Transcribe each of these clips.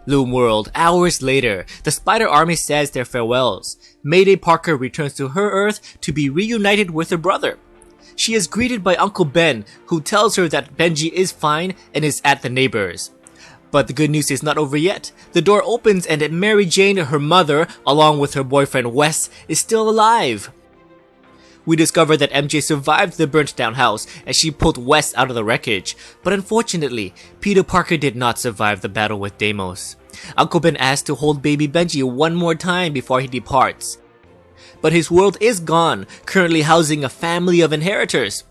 Loom World, hours later, the Spider Army says their farewells. Mayday Parker returns to her Earth to be reunited with her brother. She is greeted by Uncle Ben, who tells her that Benji is fine and is at the neighbors. But the good news is not over yet. The door opens and Mary Jane, her mother, along with her boyfriend Wes, is still alive. We discover that MJ survived the burnt down house as she pulled Wes out of the wreckage, but unfortunately, Peter Parker did not survive the battle with Deimos. Uncle Ben asks to hold baby Benji one more time before he departs. But his world is gone, currently housing a family of inheritors.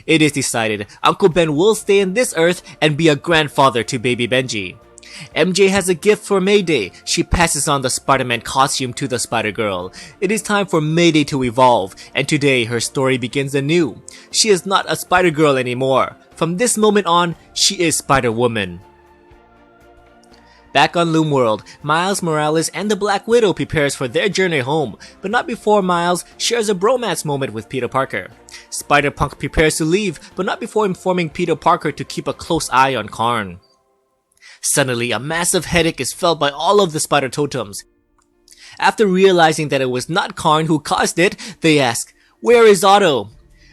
It is decided Uncle Ben will stay in this Earth and be a grandfather to baby Benji. MJ has a gift for Mayday. She passes on the Spider-Man costume to the Spider-Girl. It is time for Mayday to evolve, and today her story begins anew. She is not a Spider-Girl anymore. From this moment on, she is Spider-Woman. Back on Loom World, Miles Morales and the Black Widow prepares for their journey home, but not before Miles shares a bromance moment with Peter Parker. Spider-Punk prepares to leave, but not before informing Peter Parker to keep a close eye on Karn. Suddenly, a massive headache is felt by all of the Spider Totems. After realizing that it was not Karn who caused it, they ask, "Where is Otto?"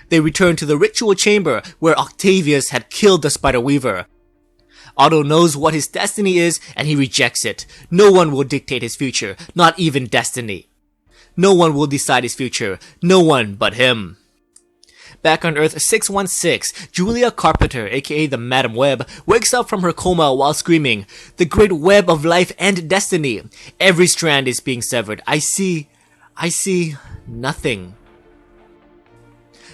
They return to the ritual chamber where Octavius had killed the Spider Weaver. Otto knows what his destiny is and he rejects it. No one will dictate his future, not even destiny. No one will decide his future, no one but him. Back on Earth 616, Julia Carpenter, aka the Madam Web, wakes up from her coma while screaming, "The great web of life and destiny. Every strand is being severed. I see nothing."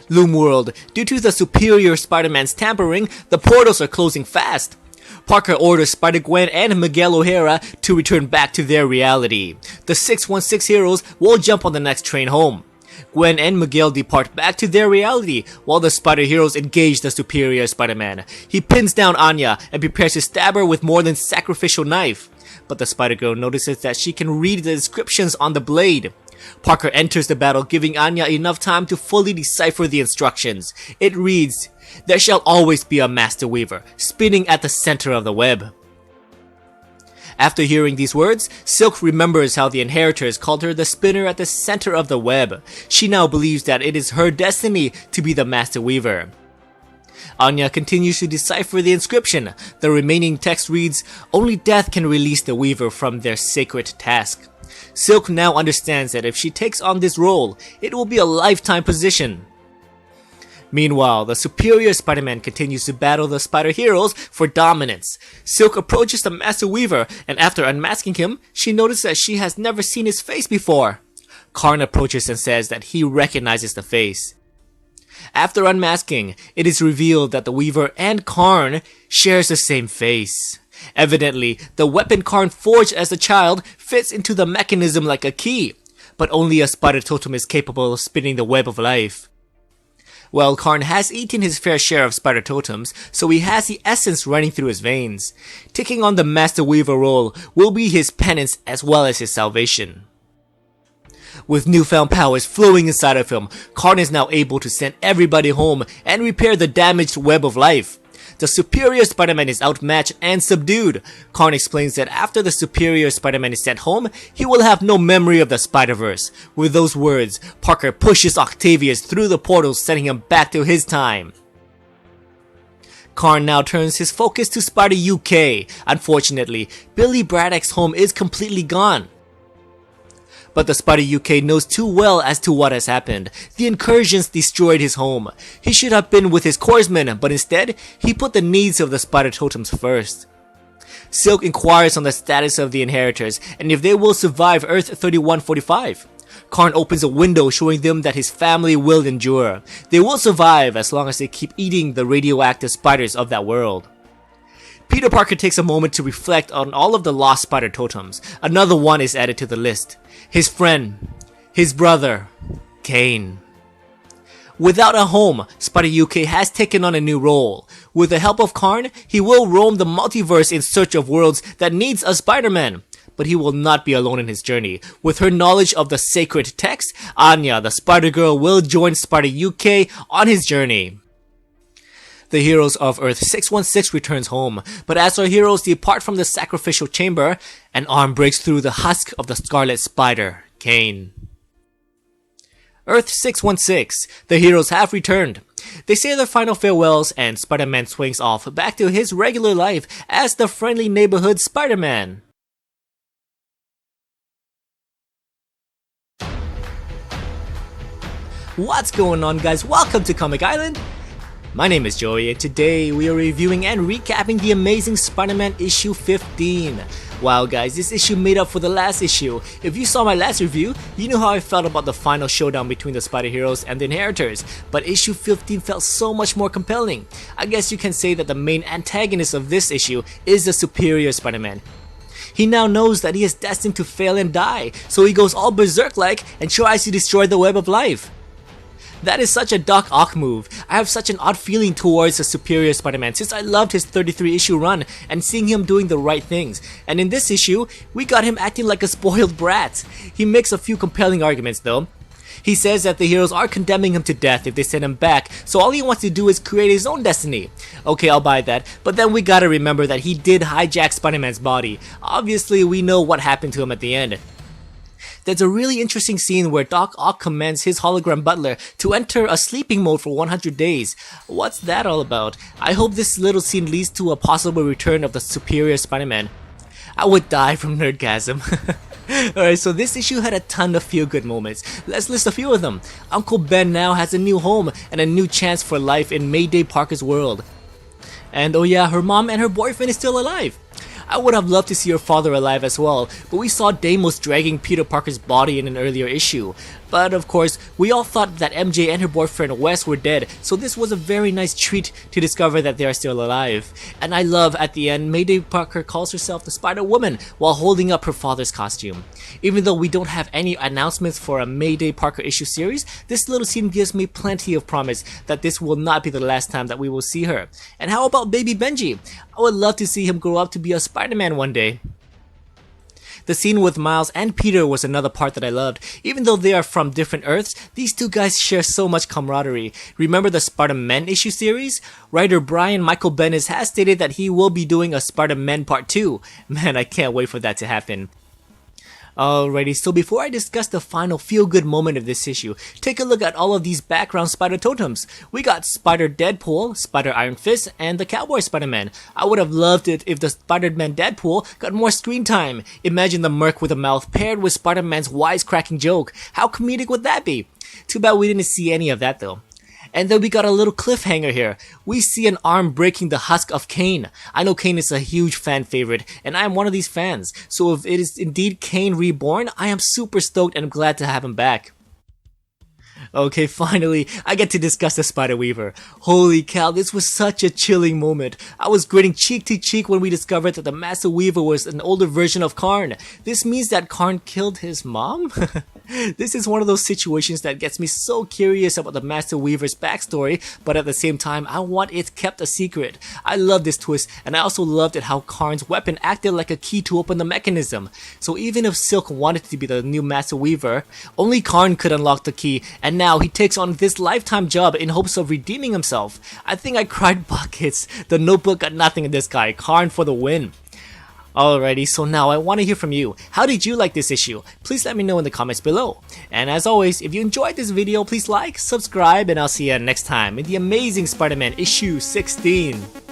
Loom World, due to the superior Spider-Man's tampering, the portals are closing fast. Parker orders Spider-Gwen and Miguel O'Hara to return back to their reality. The 616 heroes will jump on the next train home. Gwen and Miguel depart back to their reality, while the Spider Heroes engage the superior Spider-Man. He pins down Anya and prepares to stab her with more than sacrificial knife. But the Spider-Girl notices that she can read the inscriptions on the blade. Parker enters the battle, giving Anya enough time to fully decipher the instructions. It reads, "There shall always be a Master Weaver, spinning at the center of the web." After hearing these words, Silk remembers how the inheritors called her the spinner at the center of the web. She now believes that it is her destiny to be the Master Weaver. Anya continues to decipher the inscription. The remaining text reads, "Only death can release the Weaver from their sacred task." Silk now understands that if she takes on this role, it will be a lifetime position. Meanwhile, the superior Spider-Man continues to battle the Spider Heroes for dominance. Silk approaches the Master Weaver, and after unmasking him, she notices that she has never seen his face before. Karn approaches and says that he recognizes the face. After unmasking, it is revealed that the Weaver and Karn shares the same face. Evidently, the weapon Karn forged as a child fits into the mechanism like a key, but only a Spider Totem is capable of spinning the web of life. Well, Karn has eaten his fair share of Spider Totems, so he has the essence running through his veins. Taking on the Master Weaver role will be his penance as well as his salvation. With newfound powers flowing inside of him, Karn is now able to send everybody home and repair the damaged web of life. The superior Spider-Man is outmatched and subdued. Karn explains that after the superior Spider-Man is sent home, he will have no memory of the Spiderverse. With those words, Parker pushes Octavius through the portal, sending him back to his time. Karn now turns his focus to Spider UK. Unfortunately, Billy Braddock's home is completely gone. But the Spider UK knows too well as to what has happened. The incursions destroyed his home. He should have been with his corpsmen, but instead, he put the needs of the Spider Totems first. Silk inquires on the status of the inheritors and if they will survive Earth 3145. Karn opens a window showing them that his family will endure. They will survive as long as they keep eating the radioactive spiders of that world. Peter Parker takes a moment to reflect on all of the lost Spider Totems. Another one is added to the list. His friend, his brother, Kane. Without a home, Spider UK has taken on a new role. With the help of Karn, he will roam the multiverse in search of worlds that needs a Spider-Man. But he will not be alone in his journey. With her knowledge of the sacred text, Anya, the Spider-Girl, will join Spider UK on his journey. the heroes of Earth 616 returns home, but as our heroes depart from the sacrificial chamber, an arm breaks through the husk of the Scarlet Spider, Cain. Earth 616, the heroes have returned. They say their final farewells and Spider-Man swings off back to his regular life as the friendly neighborhood Spider-Man. What's going on, guys? Welcome to Comic Island! My name is Joey and today we are reviewing and recapping the Amazing Spider-Man issue 15. Wow guys, this issue made up for the last issue. If you saw my last review, you know how I felt about the final showdown between the Spider Heroes and the Inheritors, but issue 15 felt so much more compelling. I guess you can say that the main antagonist of this issue is the superior Spider-Man. He now knows that he is destined to fail and die, so he goes all berserk-like and tries to destroy the web of life. That is such a Doc Ock move. I have such an odd feeling towards the superior Spider-Man since I loved his 33 issue run and seeing him doing the right things. And in this issue, we got him acting like a spoiled brat. He makes a few compelling arguments though. He says that the heroes are condemning him to death if they send him back, so all he wants to do is create his own destiny. Okay, I'll buy that, but then we gotta remember that he did hijack Spider-Man's body. Obviously, we know what happened to him at the end. There's a really interesting scene where Doc Ock commands his hologram butler to enter a sleeping mode for 100 days. What's that all about? I hope this little scene leads to a possible return of the superior Spider-Man. I would die from nerdgasm. Alright, so this issue had a ton of feel-good moments. Let's list a few of them. Uncle Ben now has a new home and a new chance for life in Mayday Parker's world. And oh yeah, her mom and her boyfriend is still alive. I would have loved to see her father alive as well, but we saw Deimos dragging Peter Parker's body in an earlier issue. But of course, we all thought that MJ and her boyfriend Wes were dead, so this was a very nice treat to discover that they are still alive. And I love at the end, Mayday Parker calls herself the Spider-Woman while holding up her father's costume. Even though we don't have any announcements for a Mayday Parker issue series, this little scene gives me plenty of promise that this will not be the last time that we will see her. And how about baby Benji? I would love to see him grow up to be a Spider-Man one day. The scene with Miles and Peter was another part that I loved. Even though they are from different Earths, these two guys share so much camaraderie. Remember the Spider-Man issue series? Writer Brian Michael Bendis has stated that he will be doing a Spider-Man Part 2. Man, I can't wait for that to happen. Alrighty, so before I discuss the final feel-good moment of this issue, take a look at all of these background spider totems. We got Spider Deadpool, Spider Iron Fist, and the Cowboy Spider-Man. I would have loved it if the Spider-Man Deadpool got more screen time. Imagine the Merc with a mouth paired with Spider-Man's wisecracking joke. How comedic would that be? Too bad we didn't see any of that though. And then we got a little cliffhanger here. We see an arm breaking the husk of Cain. I know Cain is a huge fan favorite, and I am one of these fans. So if it is indeed Cain reborn, I am super stoked and I'm glad to have him back. Okay, finally, I get to discuss the Spider-Weaver. Holy cow, this was such a chilling moment. I was grinning cheek to cheek when we discovered that the Master Weaver was an older version of Karn. This means that Karn killed his mom? This is one of those situations that gets me so curious about the Master Weaver's backstory, but at the same time, I want it kept a secret. I love this twist, and I also loved it how Karn's weapon acted like a key to open the mechanism. So even if Silk wanted to be the new Master Weaver, only Karn could unlock the key, and now he takes on this lifetime job in hopes of redeeming himself. I think I cried buckets. The Notebook got nothing in this guy. Karn for the win. Alrighty, so now I want to hear from you. How did you like this issue? Please let me know in the comments below. And as always, if you enjoyed this video, please like, subscribe, and I'll see you next time in the Amazing Spider-Man issue 16.